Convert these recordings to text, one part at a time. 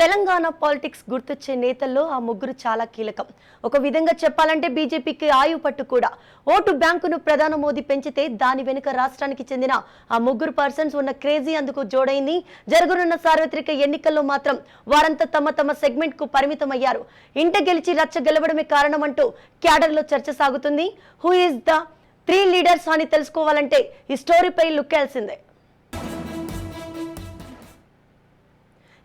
Telangana politics గుర్తొచ్చే నేతల్లో ఆ ముగ్గురు చాలా కీలకం. ఒక విధంగా చెప్పాలంటే బీజేపీకి ఆయుపట్టు కూడా. ఓటు బ్యాంకును ప్రధాని మోదీ పెంచితే దాని వెనుక రాష్ట్రానికి చెందిన ఆ ముగ్గురు పర్సన్స్ ఉన్న క్రేజీ అందుకు జోడైంది. జరగనున్న సార్వత్రిక ఎన్నికల్లో మాత్రం వారంతా తమ తమ సెగ్మెంట్ కు పరిమితమయ్యారు. ఇంట గెలిచి రచ్చ గెలవడమే కారణమంటూ క్యాడర్ లో చర్చ సాగుతుంది. హూ ఇస్ ద 3 లీడర్స్ అని తెలుసుకోవాలంటే ఈ స్టోరీపై లుక్ వేయాల్సిందే.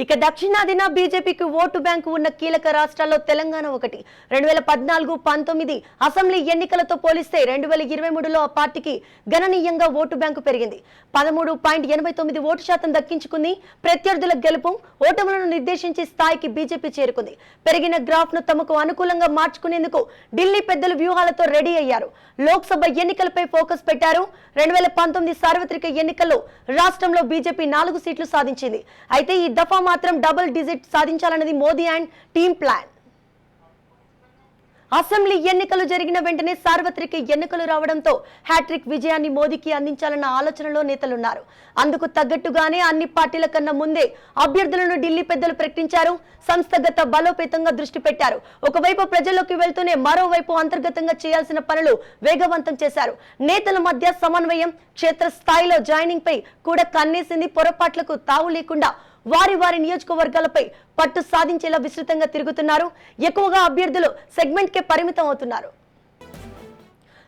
ఇక దక్షిణాదిన బీజేపీకి ఓటు బ్యాంకు ఉన్న కీలక రాష్ట్రాల్లో తెలంగాణ ఒకటి. 2014-19 అసెంబ్లీ ఎన్నికలతో పోలిస్తే 2023లో ఆ పార్టీకి గణనీయంగా ఓటు బ్యాంకు పెరిగింది. 13.89 ఓటు శాతం దక్కించుకుంది. ప్రత్యర్థుల గెలుపు ఓటములను నిర్దేశించే స్థాయికి బీజేపీ చేరుకుంది. పెరిగిన గ్రాఫ్ ను తమకు అనుకూలంగా మార్చుకునేందుకు ఢిల్లీ పెద్దలు వ్యూహాలతో రెడీ అయ్యారు. లోక్సభ ఎన్నికలపై ఫోకస్ పెట్టారు. 2019 సార్వత్రిక ఎన్నికల్లో రాష్ట్రంలో బీజేపీ 4 సీట్లు సాధించింది. అయితే ఈ దఫా మాత్రం డబుల్ డిజిట్ సాధించాలన్నది Modi and team plan. Assembly ఎన్నికలు జరిగిన వెంటనే సార్వత్రిక ఎన్నికలు రావడంతో హ్యాట్రిక్ విజయాన్ని మోదీకి అందించాలన్న ఆలోచనలో నేతలున్నారు. అందుకు తగ్గట్టుగానే అన్ని పార్టీల కన్నా ముందే అభ్యర్థులను ఢిల్లీ పెద్దలు ప్రకటించారు. సంస్థాగత బలోపేతంగా దృష్టి పెట్టారు. ఒకవైపు ప్రజల్లోకి వెళ్తూనే మరోవైపు అంతర్గతంగా చేయాల్సిన పనులు వేగవంతం చేశారు. నేతల మధ్య సమన్వయం, క్షేత్రస్థాయిలో జాయినింగ్ పై కూడా కన్నేసింది. పొరపాట్లకు తావు లేకుండా వారి నియోజకవర్గాలపై పట్టు సాధించేలా విస్తృతంగా తిరుగుతున్నారు. ఎక్కువగా అభ్యర్థులు సెగ్మెంట్ కే పరిమితం అవుతున్నారు.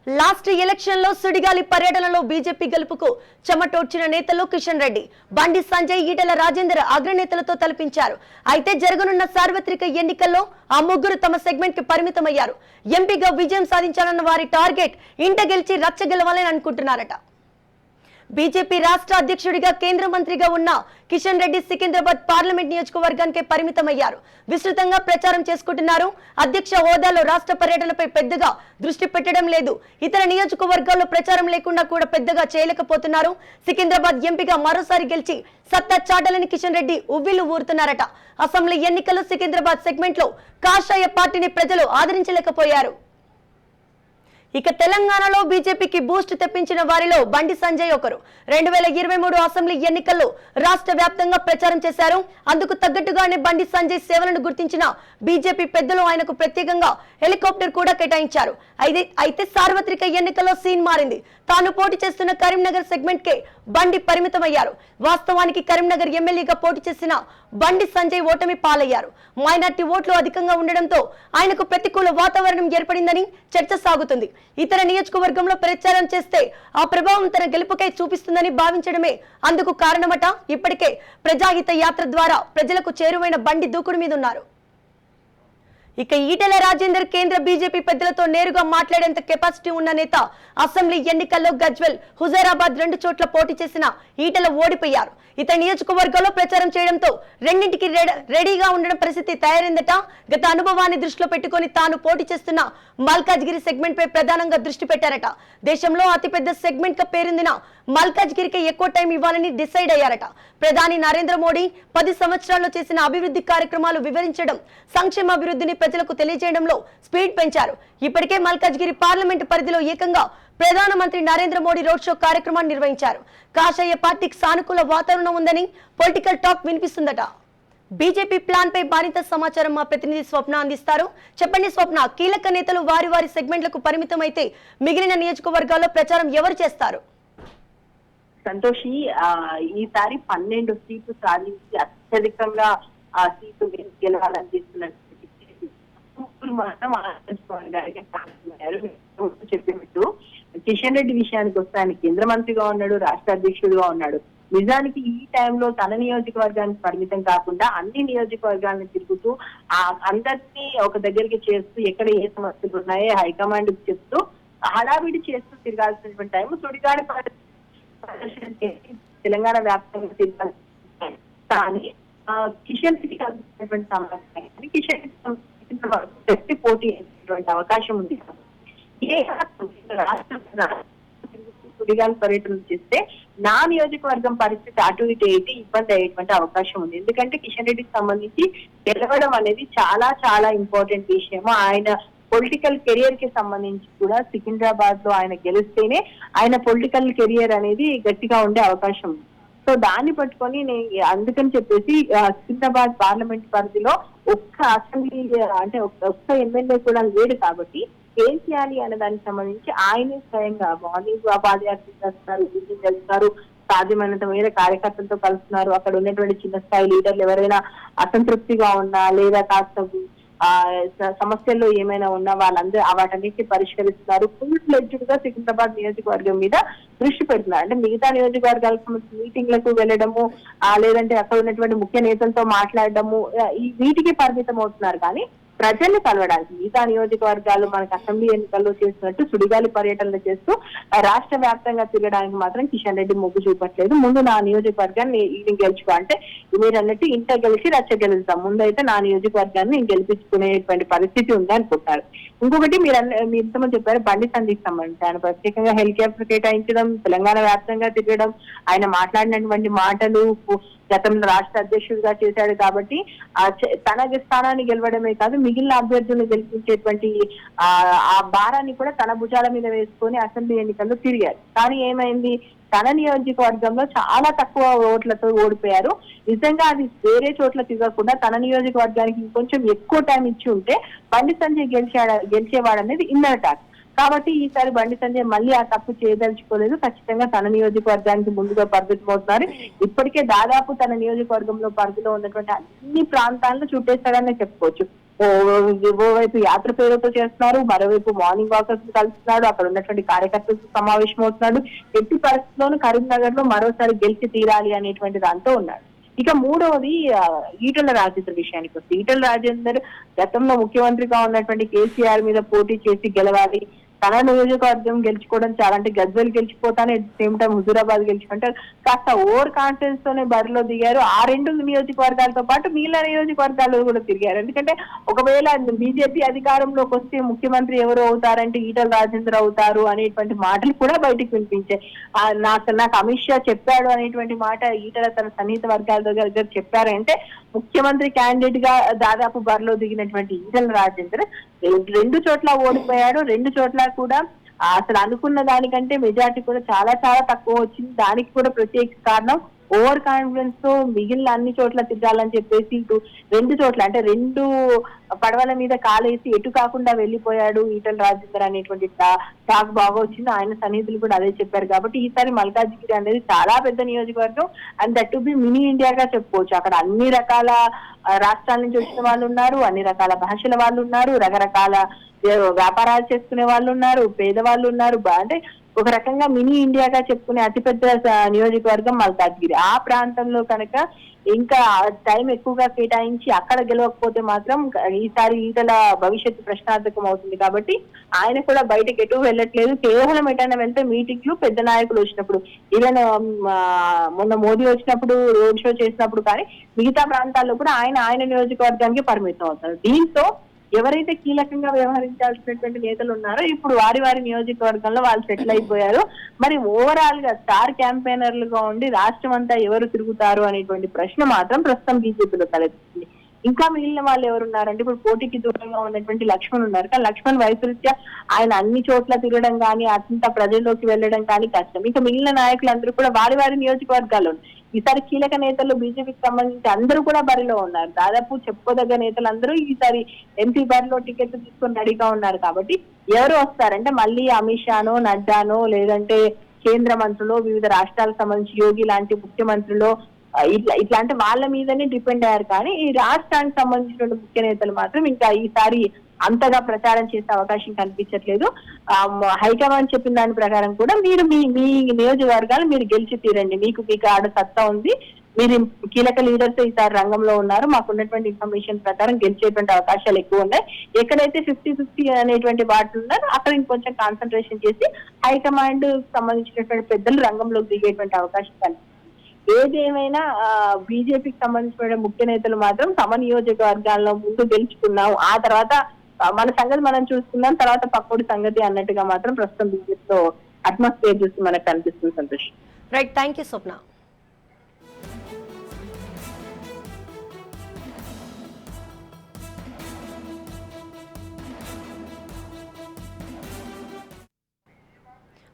లాస్ట్ ఎలక్షన్ లో సుడిగాలి పర్యటనలో బీజేపీ గెలుపుకు చెమటోడ్చిన నేతలు కిషన్ రెడ్డి, బండి సంజయ్, ఈటెల రాజేందర్ అగ్రనేతలతో తలపించారు. అయితే జరగనున్న సార్వత్రిక ఎన్నికల్లో ఆ ముగ్గురు తమ సెగ్మెంట్ కి పరిమితమయ్యారు. ఎంపీగా విజయం సాధించాలన్న వారి టార్గెట్ ఇంట గెలిచి రచ్చ గెలవాలని అనుకుంటున్నారట. బీజేపీ రాష్ట్ర అధ్యక్షుడిగా కేంద్ర మంత్రిగా ఉన్న కిషన్ రెడ్డి సికింద్రాబాద్ పార్లమెంట్ నియోజకవర్గానికి పరిమితమయ్యారు. విస్తృతంగా ప్రచారం చేసుకుంటున్నారు. అధ్యక్ష హోదాలో రాష్ట్ర పర్యటనపై పెద్దగా దృష్టి పెట్టడం లేదు. ఇతర నియోజకవర్గాల్లో ప్రచారం లేకుండా కూడా పెద్దగా చేయలేకపోతున్నారు. సికింద్రాబాద్ ఎంపీగా మరోసారి గెలిచి సత్తా చాటాలని కిషన్ రెడ్డి ఉవ్విళ్లు ఊరుతున్నారట. అసెంబ్లీ ఎన్నికల్లో సికింద్రాబాద్ సెగ్మెంట్ లో కాషాయ పార్టీని ప్రజలు ఆదరించలేకపోయారు. ఇక తెలంగాణలో బీజేపీకి బూస్ట్ తెప్పించిన వారిలో బండి సంజయ్ ఒకరు. 2023 అసెంబ్లీ ఎన్నికల్లో రాష్ట్ర వ్యాప్తంగా ప్రచారం చేశారు. అందుకు తగ్గట్టుగానే బండి సంజయ్ సేవలను గుర్తించిన బీజేపీ పెద్దలు ఆయనకు ప్రత్యేకంగా హెలికాప్టర్ కూడా కేటాయించారు. అయితే సార్వత్రిక ఎన్నికల్లో సీన్ మారింది. తాను పోటీ చేస్తున్న కరీంనగర్ సెగ్మెంట్ కే బండి పరిమితమయ్యారు. వాస్తవానికి కరీంనగర్ ఎమ్మెల్యేగా పోటీ చేసిన బండి సంజయ్ ఓటమి పాలయ్యారు. మైనార్టీ ఓట్లు అధికంగా ఉండడంతో ఆయనకు ప్రతికూల వాతావరణం ఏర్పడిందని చర్చ సాగుతుంది. ఇతర నియోజకవర్గంలో ప్రచారం చేస్తే ఆ ప్రభావం తన గెలుపుకై చూపిస్తుందని భావించడమే అందుకు కారణమట. ఇప్పటికే ప్రజాహిత యాత్ర ద్వారా ప్రజలకు చేరువైన బండి దూకుడు మీద ఉన్నారు. ఇక ఈటెల రాజేందర్ కేంద్ర బీజేపీ పెద్దలతో నేరుగా మాట్లాడేంత కెపాసిటీ ఉన్న నేత. అసెంబ్లీ ఎన్నికల్లో గజ్వెల్, హుజైరాబాద్ 2 చోట్ల పోటీ చేసిన ఈటెల ఓడిపోయారు. ఇతర నియోజకవర్గాల్లో ప్రచారం చేయడంతో రెండింటికి రెడీగా ఉండడం పరిస్థితి తయారైందట. గత అనుభవాన్ని దృష్టిలో పెట్టుకుని తాను పోటీ చేస్తున్న మల్కాజ్గిరి సెగ్మెంట్ పై ప్రధానంగా దృష్టి పెట్టారట. దేశంలో అతిపెద్ద సెగ్మెంట్ గా పేరొందిన మల్కాజ్గిరికి ఎక్కువ టైం ఇవ్వాలని డిసైడ్ అయ్యారట. ప్రధాని నరేంద్ర మోడీ 10 సంవత్సరాల్లో చేసిన అభివృద్ధి కార్యక్రమాలు వివరించడం, సంక్షేమ అభివృద్ధిని ప్రజలకు తెలియజేయడంలో స్పీడ్ పెంచారు. ఇప్పటికే మల్కాజ్గిరి పార్లమెంటు పరిధిలో ఏకంగా ప్రధానమంత్రి నరేంద్ర మోడీ రోడ్ షో కార్యక్రమాన్ని నిర్వహించారు. కాషాయ పార్టీకి సానుకూల వాతావరణం ఉందని పొలిటికల్ టాక్ వినిపిస్తుందట. బీజేపీ ప్లాన్ పై మరింత సమాచారం మా ప్రతినిధి స్వప్న అందిస్తారు. చెప్పండి స్వప్న, కీలక నేతలు వారి సెగ్మెంట్లకు పరిమితం అయితే మిగిలిన నియోజకవర్గాల్లో ప్రచారం ఎవరు చేస్తారు? సంతోషి, ఈసారి 12 సీట్లు సాధించి అత్యధికంగా ఆ సీట్లు గెలవాలని తీసుకున్నట్టు చెప్పినట్టు కిషన్ రెడ్డి విషయానికి వస్తే ఆయన కేంద్ర మంత్రిగా ఉన్నాడు, రాష్ట్ర అధ్యక్షుడిగా ఉన్నాడు. నిజానికి ఈ టైంలో తన నియోజకవర్గానికి పరిమితం కాకుండా అన్ని నియోజకవర్గాలను తిరుగుతూ అందరినీ ఒక దగ్గరికి చేస్తూ ఎక్కడ ఏ సమస్యలు ఉన్నాయో హైకమాండ్ చెప్తూ హడావిడి చేస్తూ తిరగాల్సినటువంటి టైం సుడిగాడి ప్రదర్శన చేసి తెలంగాణ వ్యాప్తంగా తిరగాల్సి. కానీ కిషన్ రెడ్డి కలిసినటువంటి సమాచారం కిషన్ రెడ్డి పోటీ చేసేటువంటి అవకాశం ఉంది. ఏ రాష్ట్ర సుడిగాలి పర్యటన చేస్తే నా నియోజకవర్గం పరిస్థితి అటు ఇటు అయితే ఇబ్బంది అయ్యేటువంటి అవకాశం ఉంది. ఎందుకంటే కిషన్ రెడ్డికి సంబంధించి గెలవడం అనేది చాలా చాలా ఇంపార్టెంట్ విషయము. ఆయన పొలిటికల్ కెరియర్ కి సంబంధించి కూడా సికింద్రాబాద్ లో ఆయన గెలిస్తేనే ఆయన పొలిటికల్ కెరియర్ అనేది గట్టిగా ఉండే అవకాశం ఉంది. సో దాన్ని పట్టుకొని అందుకని చెప్పేసి సికింద్రాబాద్ పార్లమెంట్ పరిధిలో ఒక్క అసెంబ్లీ అంటే ఒక్క ఎమ్మెల్యే కూడా లేడు కాబట్టి ఏం చేయాలి అనే దానికి సంబంధించి ఆయనే స్వయంగా మార్నింగ్ పాదయాత్ర చేస్తున్నారు, మీటింగ్ వెళ్తున్నారు, సాధ్యమైనంత మేర కార్యకర్తలతో కలుస్తున్నారు. అక్కడ ఉన్నటువంటి చిన్న స్థాయి లీడర్లు ఎవరైనా అసంతృప్తిగా ఉన్నా లేదా కాస్త సమస్యల్లో ఏమైనా ఉన్నా వాళ్ళందరూ వాటన్నిటిని పరిష్కరిస్తున్నారు. ఫుల్ ఫ్లెడ్జ్డ్ గా సికింద్రాబాద్ నియోజకవర్గం మీద దృష్టి పెడుతున్నారు. అంటే మిగతా నియోజకవర్గాలకు మీటింగ్లకు వెళ్ళడము లేదంటే అక్కడ ఉన్నటువంటి ముఖ్య నేతలతో మాట్లాడడము ఈ వీటికి పరిమితం అవుతున్నారు. కానీ ప్రజల్ని కలవడానికి మిగతా నియోజకవర్గాలు మనకు అసెంబ్లీ ఎన్నికల్లో చేసినట్టు సుడిగాలి పర్యటనలు చేస్తూ రాష్ట్ర వ్యాప్తంగా తిరగడానికి మాత్రం కిషన్ రెడ్డి మొగ్గు చూపట్లేదు. ముందు నా నియోజకవర్గాన్ని నేను గెలుచుకో అంటే మీరు అన్నట్టు ఇంట గెలిచి రచ్చ గెలుస్తాం, ముందైతే నా నియోజకవర్గాన్ని నేను గెలిపించుకునేటువంటి పరిస్థితి ఉంది అనుకుంటారు. ఇంకొకటి మీరు ఇంతమంది చెప్పారు బండి సంజయ్కి సంబంధించి ఆయన ప్రత్యేకంగా హెలికాప్టర్ కేటాయించడం, తెలంగాణ వ్యాప్తంగా తిరగడం, ఆయన మాట్లాడినటువంటి మాటలు గతంలో రాష్ట్ర అధ్యక్షుడిగా చేశాడు కాబట్టి తన స్థానాన్ని గెలవడమే కాదు మిగిలిన అభ్యర్థులను గెలిపించేటువంటి ఆ భారాన్ని కూడా తన భుజాల మీద వేసుకొని అసెంబ్లీ ఎన్నికల్లో తిరిగారు. కానీ ఏమైంది, తన నియోజకవర్గంలో చాలా తక్కువ ఓట్లతో ఓడిపోయారు. నిజంగా అది వేరే చోట్ల తిరగకుండా తన నియోజకవర్గానికి ఇంకొంచెం ఎక్కువ టైం ఇచ్చి ఉంటే బండి సంజయ్ గెలిచేవాడు అనేది ఇన్నర్ టాక్. కాబట్టి ఈసారి బండి సంజయ్ మళ్ళీ ఆ తప్పు చేయదలుచుకోలేదు. ఖచ్చితంగా తన నియోజకవర్గానికి ముందుగా పరిమితమవుతున్నారు. ఇప్పటికే దాదాపు తన నియోజకవర్గంలో పరిధిలో ఉన్నటువంటి అన్ని ప్రాంతాలను చుట్టేస్తాడనే చెప్పుకోవచ్చు. ఓవైపు యాత్ర పేరుతో చేస్తున్నారు, మరోవైపు మార్నింగ్ వాకర్స్ కలుస్తున్నాడు, అక్కడ ఉన్నటువంటి కార్యకర్తలతో సమావేశం అవుతున్నాడు. ఎట్టి పరిస్థితుల్లోనూ కరీంనగర్ లో మరోసారి గెలిచి తీరాలి అనేటువంటి దాంతో ఉన్నాడు. ఇక మూడవది ఈటెల రాజేందర్ విషయానికి వస్తే, ఈటెల రాజేందర్ గతంలో ముఖ్యమంత్రిగా ఉన్నటువంటి కేసీఆర్ మీద పోటీ చేసి గెలవాలి, తన నియోజకవర్గం గెలుచుకోవడం చాలా అంటే గజ్వేల్ గెలిచిపోతానే సేమ్ టైం హుజూరాబాద్ గెలుచుకుంటే కాస్త ఓవర్ కాన్ఫిడెన్స్ తోనే బరిలో దిగారు. ఆ రెండు నియోజకవర్గాలతో పాటు మిగిలిన నియోజకవర్గాల్లో కూడా తిరిగారు. ఎందుకంటే ఒకవేళ బీజేపీ అధికారంలోకి వస్తే ముఖ్యమంత్రి ఎవరు అవుతారంటే ఈటెల రాజేందర్ అవుతారు అనేటువంటి మాటలు కూడా బయటకు వినిపించాయి. నాకు అమిత్ షా చెప్పాడు అనేటువంటి మాట ఈటెల తన సన్నిహిత వర్గాల దగ్గర చెప్పారంటే ముఖ్యమంత్రి క్యాండిడేట్ గా దాదాపు బరిలో దిగినటువంటి ఈటెల రాజేందర్ రెండు చోట్ల ఓడిపోయాడు. రెండు చోట్ల కూడా అసలు అనుకున్న దానికంటే మెజార్టీ కూడా చాలా చాలా తక్కువ వచ్చింది. దానికి కూడా ప్రత్యేక కారణం ఓవర్ కాన్ఫిడెన్స్ తో మిగిలిన అన్ని చోట్ల తిరగాలని చెప్పేసి ఇటు రెండు చోట్ల అంటే రెండు పడవల మీద కాలేసి ఎటు కాకుండా వెళ్లిపోయాడు ఈటెల రాజేందర్ అనేటువంటి టాక్ బాగా వచ్చింది. ఆయన సన్నిహితులు కూడా అదే చెప్పారు. కాబట్టి ఈసారి మల్కాజ్గిరి అనేది చాలా పెద్ద నియోజకవర్గం and that to be mini ఇండియాగా చెప్పుకోవచ్చు. అక్కడ అన్ని రకాల రాష్ట్రాల నుంచి వచ్చిన వాళ్ళు ఉన్నారు, అన్ని రకాల భాషల వాళ్ళు ఉన్నారు, రకరకాల వ్యాపారాలు చేసుకునే వాళ్ళు ఉన్నారు, పేదవాళ్ళు ఉన్నారు. అంటే ఒక రకంగా మినీ ఇండియాగా చెప్పుకునే అతిపెద్ద నియోజకవర్గం మల్కాజ్గిరి. ఆ ప్రాంతంలో కనుక ఇంకా టైం ఎక్కువగా కేటాయించి అక్కడ గెలవకపోతే మాత్రం ఈసారి ఈటల భవిష్యత్తు ప్రశ్నార్థకం అవుతుంది. కాబట్టి ఆయన కూడా బయటకు ఎటు వెళ్ళట్లేదు. కేవలం ఎటైనా వెళ్తే మీటింగ్లు పెద్ద నాయకులు వచ్చినప్పుడు, ఈవెన్ మొన్న మోదీ వచ్చినప్పుడు రోడ్ షో చేసినప్పుడు, కానీ మిగతా ప్రాంతాల్లో కూడా ఆయన నియోజకవర్గానికి పరిమితం అవుతారు. దీంతో ఎవరైతే కీలకంగా వ్యవహరించాల్సినటువంటి నేతలు ఉన్నారో ఇప్పుడు వారి నియోజకవర్గంలో వాళ్ళు సెటిల్ అయిపోయారు. మరి ఓవరాల్ గా స్టార్ క్యాంపెయినర్లుగా ఉండి రాష్ట్రం అంతా ఎవరు తిరుగుతారు అనేటువంటి ప్రశ్న మాత్రం ప్రస్తుతం బీజేపీలో తలెత్తుంది. ఇంకా మిగిలిన వాళ్ళు ఎవరున్నారంటే ఇప్పుడు పోటీకి దూరంగా ఉన్నటువంటి లక్ష్మణ్ ఉన్నారు. కానీ లక్ష్మణ్ వయసు రీత్యా ఆయన అన్ని చోట్ల తిరగడం కానీ అంత ప్రజల్లోకి వెళ్ళడం కానీ కష్టం. ఇంకా మిగిలిన నాయకులందరూ కూడా వారి నియోజకవర్గాల్లో ఈసారి కీలక నేతలు బీజేపీకి సంబంధించి అందరూ కూడా బరిలో ఉన్నారు. దాదాపు చెప్పుకోదగ్గ నేతలు అందరూ ఈసారి ఎంపీ బరిలో టికెట్లు తీసుకొని రెడీగా ఉన్నారు. కాబట్టి ఎవరు వస్తారంటే మళ్ళీ అమిత్ షానో, నడ్డానో, లేదంటే కేంద్ర మంత్రులు, వివిధ రాష్ట్రాలకు సంబంధించి యోగి లాంటి ముఖ్యమంత్రులు ఇట్లాంటి వాళ్ళ మీదనే డిపెండ్ అయ్యారు. కానీ ఈ రాష్ట్రానికి సంబంధించిన ముఖ్య నేతలు మాత్రం ఇంకా ఈసారి అంతగా ప్రచారం చేసే అవకాశం కనిపించట్లేదు. హైకమాండ్ చెప్పిన దాని ప్రకారం కూడా మీరు మీ నియోజకవర్గాలు మీరు గెలిచి తీరండి, మీకు ఆడ సత్తా ఉంది, మీరు కీలక లీడర్స్ ఈసారి రంగంలో ఉన్నారు, మాకున్నటువంటి ఇన్ఫర్మేషన్ ప్రకారం గెలిచేటువంటి అవకాశాలు ఎక్కువ ఉన్నాయి. ఎక్కడైతే 50-50 అనేటువంటి వాటి ఉన్నారో అక్కడ ఇంకొంచెం కాన్సన్ట్రేషన్ చేసి హైకమాండ్ సంబంధించినటువంటి పెద్దలు రంగంలోకి దిగేటువంటి అవకాశం కనిపిస్తుంది. ఏది ఏమైనా బీజేపీకి సంబంధించిన ముఖ్య నేతలు మాత్రం తమ నియోజకవర్గాల్లో ముందు గెలుచుకున్నాం, ఆ తర్వాత మన సంగతి మనం చూసుకున్నాం, తర్వాత పక్కోడి సంగతి అన్నట్టుగా మాత్రం ప్రస్తుతం బీజేపీలో అట్మాస్ఫియర్ చూసి మనకు కనిపిస్తుంది. సంతోష్. రైట్, థ్యాంక్ యూ స్వప్న.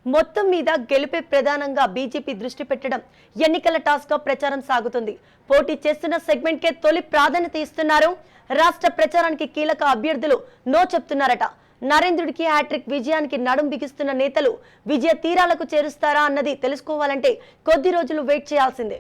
మొత్తం మీద గెలుపే ప్రధానంగా బీజేపీ దృష్టి పెట్టడం ఎన్నికల టాస్క్ గా ప్రచారం సాగుతుంది. పోటీ చేస్తున్న సెగ్మెంట్ కే తొలి ప్రాధాన్యత ఇస్తున్నారు. రాష్ట్ర ప్రచారానికి కీలక అభ్యర్థులు నో చెప్తున్నారట. నరేంద్రుడికి హ్యాట్రిక్ విజయానికి నడుం బిగిస్తున్న నేతలు విజయ తీరాలకు చేరుస్తారా అన్నది తెలుసుకోవాలంటే కొద్ది రోజులు వెయిట్ చేయాల్సిందే.